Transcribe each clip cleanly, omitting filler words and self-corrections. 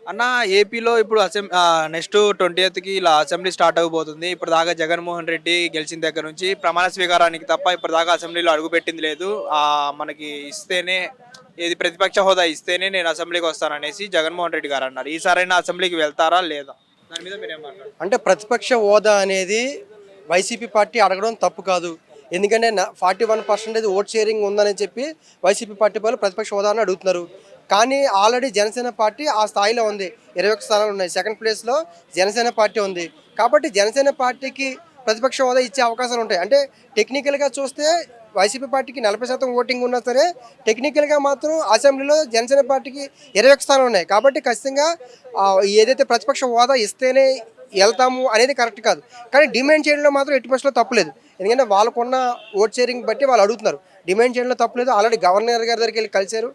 అన్న ఏపీలో ఇప్పుడు నెక్స్ట్ 20కి ఇలా అసెంబ్లీ స్టార్ట్ అవబోతుంది. ఇప్పుడు దాకా జగన్మోహన్ రెడ్డి గెలిచిన దగ్గర నుంచి ప్రమాణ స్వీకారానికి తప్ప ఇప్పటిదాకా అసెంబ్లీలో అడుగుపెట్టింది లేదు. మనకి ఇస్తేనే ఏది ప్రతిపక్ష హోదా ఇస్తేనే నేను అసెంబ్లీకి వస్తాననేసి జగన్మోహన్ రెడ్డి గారు అన్నారు. ఈసారైనా అసెంబ్లీకి వెళ్తారా లేదా? దాని మీద మీరేం మాట్లాడారు? అంటే ప్రతిపక్ష హోదా అనేది వైసీపీ పార్టీ అడగడం తప్పు కాదు. ఎందుకంటే 41% ఓట్ షేరింగ్ ఉందని చెప్పి వైసీపీ పార్టీ వాళ్ళు ప్రతిపక్ష హోదాను అడుగుతున్నారు. కానీ ఆల్రెడీ జనసేన పార్టీ ఆ స్థాయిలో ఉంది. 21 స్థానాలు ఉన్నాయి. సెకండ్ ప్లేస్లో జనసేన పార్టీ ఉంది. కాబట్టి జనసేన పార్టీకి ప్రతిపక్ష హోదా ఇచ్చే అవకాశాలు ఉంటాయి. అంటే టెక్నికల్గా చూస్తే వైసీపీ పార్టీకి 40% ఓటింగ్ ఉన్నా సరే టెక్నికల్గా మాత్రం అసెంబ్లీలో జనసేన పార్టీకి 21 స్థానాలు ఉన్నాయి. కాబట్టి ఖచ్చితంగా ఏదైతే ప్రతిపక్ష హోదా ఇస్తేనే వెళ్తాము అనేది కరెక్ట్ కాదు. కానీ డిమాండ్ చేయడంలో మాత్రం ఎట్టి పరిస్థితుల్లో తప్పులేదు. ఎందుకంటే వాళ్ళకున్న ఓట్ షేరింగ్ బట్టి వాళ్ళు అడుగుతున్నారు. డిమాండ్ చేయడంలో తప్పులేదు. ఆల్రెడీ గవర్నర్ గారి దగ్గరికి వెళ్ళి కలిశారు.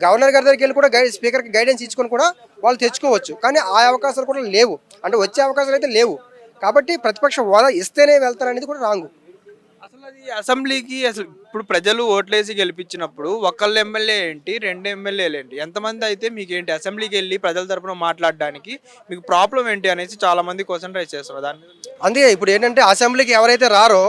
గవర్నర్ గారి దగ్గరికి వెళ్ళి కూడా స్పీకర్కి గైడెన్స్ ఇచ్చుకొని కూడా వాళ్ళు తెచ్చుకోవచ్చు. కానీ ఆ అవకాశాలు కూడా లేవు. అంటే వచ్చే అవకాశాలు అయితే లేవు. కాబట్టి ప్రతిపక్ష హోదా ఇస్తేనే వెళ్తారనేది కూడా రాంగు. అసలు అది అసెంబ్లీకి అసలు ఇప్పుడు ప్రజలు ఓట్లేసి గెలిపించినప్పుడు ఒకళ్ళ ఎమ్మెల్యే ఏంటి, 2 ఎమ్మెల్యేలు ఏంటి, ఎంతమంది అయితే మీకేంటి అసెంబ్లీకి వెళ్ళి ప్రజల తరపున మాట్లాడడానికి మీకు ప్రాబ్లం ఏంటి అనేసి చాలా మంది క్వశ్చన్ రైజ్ చేస్తున్నారు. దాని మీద అందుకే ఇప్పుడు ఏంటంటే అసెంబ్లీకి ఎవరైతే రారో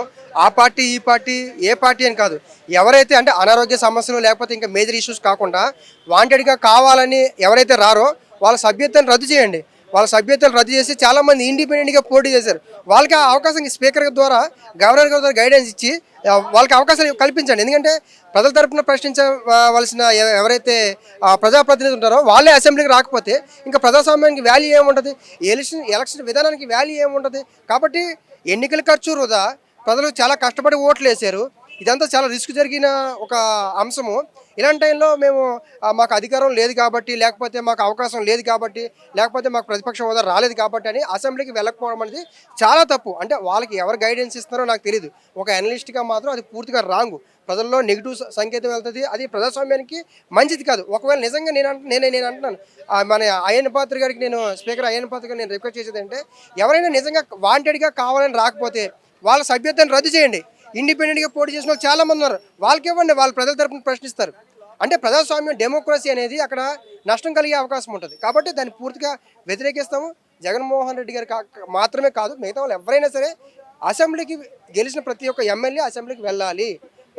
ఆ పార్టీ ఈ పార్టీ ఏ పార్టీ అని కాదు, ఎవరైతే అంటే అనారోగ్య సమస్యలు లేకపోతే ఇంకా మేజర్ ఇష్యూస్ కాకుండా వాంటెడ్గా కావాలని ఎవరైతే రారో వాళ్ళ సభ్యత్వాన్ని రద్దు చేయండి. వాళ్ళ సభ్యత్వాలు రద్దు చేసి చాలామంది ఇండిపెండెంట్గా పోటీ చేశారు. వాళ్ళకి ఆ అవకాశం స్పీకర్ ద్వారా గవర్నర్ గారి ద్వారా గైడెన్స్ ఇచ్చి వాళ్ళకి అవకాశాలు కల్పించండి. ఎందుకంటే ప్రజల తరపున ప్రశ్నించవలసిన ఎవరైతే ప్రజాప్రతినిధులు ఉంటారో వాళ్ళే అసెంబ్లీకి రాకపోతే ఇంకా ప్రజాస్వామ్యానికి వాల్యూ ఏముంటుంది, ఎలక్షన్ విధానానికి వాల్యూ ఏముంటుంది. కాబట్టి ఎన్నికల ఖర్చు వృధా, ప్రజలు చాలా కష్టపడి ఓట్లు వేశారు. ఇదంతా చాలా రిస్క్ జరిగిన ఒక అంశము. ఇలాంటి టైంలో మేము మాకు అధికారం లేదు కాబట్టి, లేకపోతే మాకు అవకాశం లేదు కాబట్టి, లేకపోతే మాకు ప్రతిపక్ష హోదా రాలేదు కాబట్టి అని అసెంబ్లీకి వెళ్ళకపోవడం అనేది చాలా తప్పు. అంటే వాళ్ళకి ఎవరు గైడెన్స్ ఇస్తున్నారో నాకు తెలియదు. ఒక అనలిస్ట్గా మాత్రం అది పూర్తిగా రాంగు. ప్రజల్లో నెగిటివ్ సంకేతం వెళ్తుంది. అది ప్రజాస్వామ్యానికి మంచిది కాదు. ఒకవేళ నిజంగా నేను అంటున్నాను, మన అయ్యన్న పాత్ర గారికి నేను స్పీకర్ అయ్యన్న పాత్ర గారికి నేను రిక్వెస్ట్ చేసేది అంటే ఎవరైనా నిజంగా వాంటెడ్గా కావాలని రాకపోతే వాళ్ళ సభ్యత్వాన్ని రద్దు చేయండి. ఇండిపెండెంట్గా పోటీ చేసిన వాళ్ళు చాలామంది ఉన్నారు. వాళ్ళకి ఇవ్వండి, వాళ్ళు ప్రజల తరపున ప్రశ్నిస్తారు. అంటే ప్రజాస్వామ్యం డెమోక్రసీ అనేది అక్కడ నష్టం కలిగే అవకాశం ఉంటుంది. కాబట్టి దాన్ని పూర్తిగా వ్యతిరేకిస్తాము. జగన్మోహన్ రెడ్డి గారు మాత్రమే కాదు, మిగతా వాళ్ళు ఎవరైనా సరే అసెంబ్లీకి గెలిచిన ప్రతి ఒక్క ఎమ్మెల్యే అసెంబ్లీకి వెళ్ళాలి.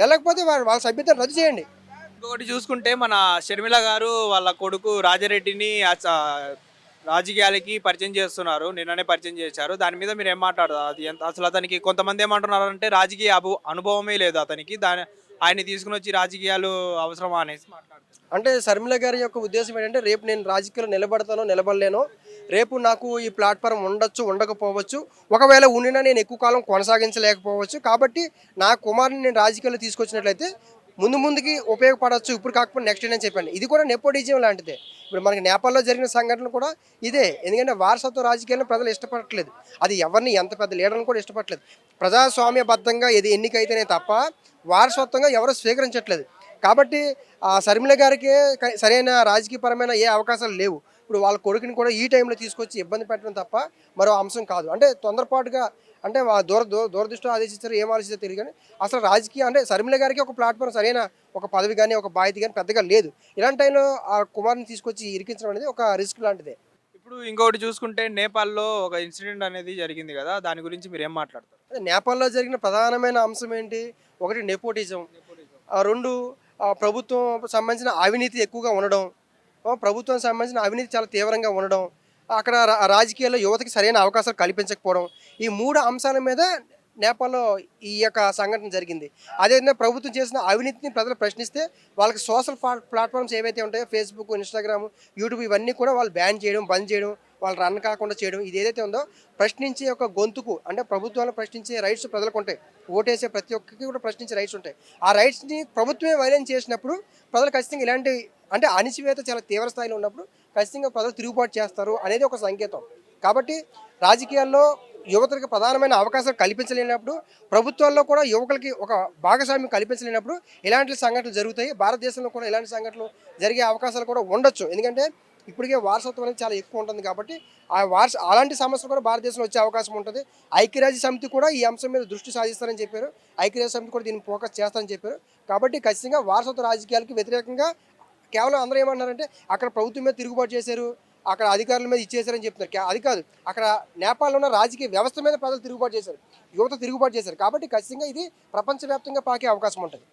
వెళ్ళకపోతే వాళ్ళ సభ్యతను రద్దు చేయండి. ఇంకొకటి చూసుకుంటే మన షర్మిల గారు వాళ్ళ కొడుకు రాజారెడ్డిని రాజకీయాలకి పరిచయం చేస్తున్నారు. నిన్ననే పరిచయం చేశారు. దాని మీద మీరు ఏం మాట్లాడతారు? అది ఎంత అసలు అతనికి కొంతమంది ఏమంటున్నారు అంటే రాజకీయ అనుభవమే లేదు అతనికి, ఆయన్ని తీసుకుని వచ్చి రాజకీయాలు అవసరమా అనేసి మాట్లాడుతారు. అంటే షర్మిల గారి యొక్క ఉద్దేశం ఏంటంటే రేపు నేను రాజకీయాల్లో నిలబడతానో నిలబడలేనో, రేపు నాకు ఈ ప్లాట్ఫారం ఉండొచ్చు ఉండకపోవచ్చు, ఒకవేళ ఉండినా నేను ఎక్కువ కాలం కొనసాగించలేకపోవచ్చు. కాబట్టి నా కుమారుని నేను రాజకీయాల్లో తీసుకొచ్చినట్లయితే ముందుకి ఉపయోగపడవచ్చు, ఇప్పుడు కాకపోతే నెక్స్ట్ అని చెప్పాను. ఇది కూడా నెపోటిజం లాంటిదే. ఇప్పుడు మనకి నేపాల్లో జరిగిన సంఘటనలు కూడా ఇదే. ఎందుకంటే వారసత్వ రాజకీయాలను ప్రజలు ఇష్టపడట్లేదు. అది ఎవరిని ఎంత పెద్ద లీడర్ని కూడా ఇష్టపడట్లేదు. ప్రజాస్వామ్యబద్ధంగా ఇది ఎన్నికైతేనే తప్ప వారసత్వంగా ఎవరు స్వీకరించట్లేదు. కాబట్టి షర్మిల గారికి సరైన రాజకీయపరమైన ఏ అవకాశాలు లేవు. ఇప్పుడు వాళ్ళ కొడుకుని కూడా ఈ టైంలో తీసుకొచ్చి ఇబ్బంది పెట్టడం తప్ప మరో అంశం కాదు. అంటే తొందరపాటుగా అంటే దూరదృష్టిలో ఆదేశించారు, ఏం ఆలోచించారో తెలియదు. కానీ అసలు రాజకీయ అంటే షర్మిల గారికి ఒక ప్లాట్ఫామ్ సరైన ఒక పదవి కానీ ఒక బాధ్యత కానీ పెద్దగా లేదు. ఇలాంటి టైంలో ఆ కుమారుని తీసుకొచ్చి ఇరికించడం అనేది ఒక రిస్క్ లాంటిదే. ఇప్పుడు ఇంకొకటి చూసుకుంటే నేపాల్లో ఒక ఇన్సిడెంట్ అనేది జరిగింది కదా, దాని గురించి మీరు ఏం మాట్లాడతారు? అదే నేపాల్లో జరిగిన ప్రధానమైన అంశం ఏంటి? ఒకటి నెపోటిజం, 2 ప్రభుత్వం సంబంధించిన అవినీతి ఎక్కువగా ఉండడం, ప్రభుత్వం సంబంధించిన అవినీతి చాలా తీవ్రంగా ఉండడం, అక్కడ రాజకీయాల్లో యువతకి సరైన అవకాశాలు కల్పించకపోవడం, ఈ 3 అంశాల మీద నేపాల్లో ఈ యొక్క సంఘటన జరిగింది. అదేవిధంగా ప్రభుత్వం చేసిన అవినీతిని ప్రజలు ప్రశ్నిస్తే వాళ్ళకి సోషల్ ప్లాట్ఫామ్స్ ఏవైతే ఉంటాయో ఫేస్బుక్, ఇన్స్టాగ్రామ్, యూట్యూబ్ ఇవన్నీ కూడా వాళ్ళు బ్యాన్ చేయడం, బంద్ చేయడం, వాళ్ళు రన్ కాకుండా చేయడం, ఇది ఏదైతే ఉందో ప్రశ్నించే ఒక గొంతుకు అంటే ప్రభుత్వాలను ప్రశ్నించే రైట్స్ ప్రజలకు ఉంటాయి. ఓటేసే ప్రతి ఒక్కరికి కూడా ప్రశ్నించే రైట్స్ ఉంటాయి. ఆ రైట్స్ని ప్రభుత్వమే వైలెన్స్ చేసినప్పుడు ప్రజలు ఖచ్చితంగా ఇలాంటి అంటే అణిచివేత చాలా తీవ్ర స్థాయిలో ఉన్నప్పుడు ఖచ్చితంగా ప్రజలు తిరుగుబాటు చేస్తారు అనేది ఒక సంకేతం. కాబట్టి రాజకీయాల్లో యువతకి ప్రధానమైన అవకాశాలు కల్పించలేనప్పుడు, ప్రభుత్వాల్లో కూడా యువకులకి ఒక భాగస్వామ్యం కల్పించలేనప్పుడు ఇలాంటి సంఘటనలు జరుగుతాయి. భారతదేశంలో కూడా ఇలాంటి సంఘటనలు జరిగే అవకాశాలు కూడా ఉండొచ్చు. ఎందుకంటే ఇప్పటికే వారసత్వం అనేది చాలా ఎక్కువ ఉంటుంది. కాబట్టి అలాంటి సమస్యలు కూడా భారతదేశంలో వచ్చే అవకాశం ఉంటుంది. ఐక్యరాజ్య సమితి కూడా ఈ అంశం మీద దృష్టి సాధిస్తారని చెప్పారు. ఐక్యరాజ్య సమితి కూడా దీన్ని ఫోకస్ చేస్తారని చెప్పారు. కాబట్టి ఖచ్చితంగా వారసత్వ రాజకీయాలకు వ్యతిరేకంగా కేవలం అందరూ ఏమన్నారంటే అక్కడ ప్రభుత్వం మీద తిరుగుబాటు చేశారు, అక్కడ అధికారుల మీద ఇచ్చేసారని చెప్తున్నారు. అది కాదు, అక్కడ నేపాల్లో ఉన్న రాజకీయ వ్యవస్థ మీద ప్రజలు తిరుగుబాటు చేశారు, యువత తిరుగుబాటు చేశారు. కాబట్టి ఖచ్చితంగా ఇది ప్రపంచవ్యాప్తంగా పాకే అవకాశం ఉంటుంది.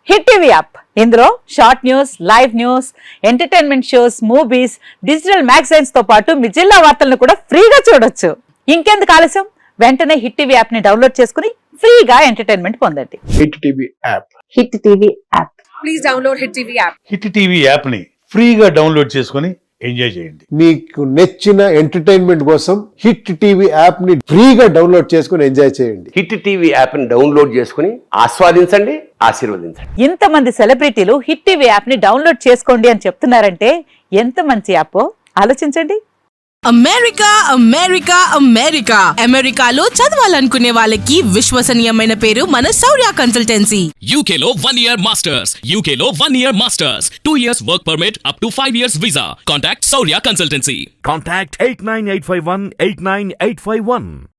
హిట్ టీవీ యాప్, ఇందులో short news, live news, entertainment shows, movies, digital magazines తో పాటు మీ జిల్లా వార్తలను కూడా ఫ్రీగా చూడొచ్చు. ఇంకెందుకు ఆలస్యం, వెంటనే హిట్ టీవీ యాప్ ని డౌన్లోడ్ చేసుకుని ఫ్రీగా ఎంటర్టైన్మెంట్ పొందండి. Hit TV app. Hit TV app. Please download Hit TV app. Hit TV యాప్ని ఫ్రీగా డౌన్లోడ్ చేసుకొని ఎంజాయ్ చేయండి. మీకు నచ్చిన ఎంటర్టైన్మెంట్ కోసం హిట్ టీవీ యాప్ ని ఫ్రీగా డౌన్లోడ్ చేసుకుని ఎంజాయ్ చేయండి. హిట్ టీవీ యాప్ని డౌన్లోడ్ చేసుకుని ఆస్వాదించండి, ఆశీర్వదించండి. ఇంతమంది సెలబ్రిటీలు హిట్ టీవీ యాప్ ని డౌన్లోడ్ చేసుకోండి అని చెప్తున్నారంటే ఎంత మంచి యాప్ ఆలోచించండి. అమెరికా అమెరికా అమెరికా అమెరికాలో చదవాలనుకునే వాళ్ళకి విశ్వసనీయమైన పేరు మన శౌర్య కన్సల్టెన్సీ. UK లో 1 year masters. UK లో 1 year masters. 2 years work permit up to 5 years visa. Contact Saurya Consultancy. Contact 89851 89851.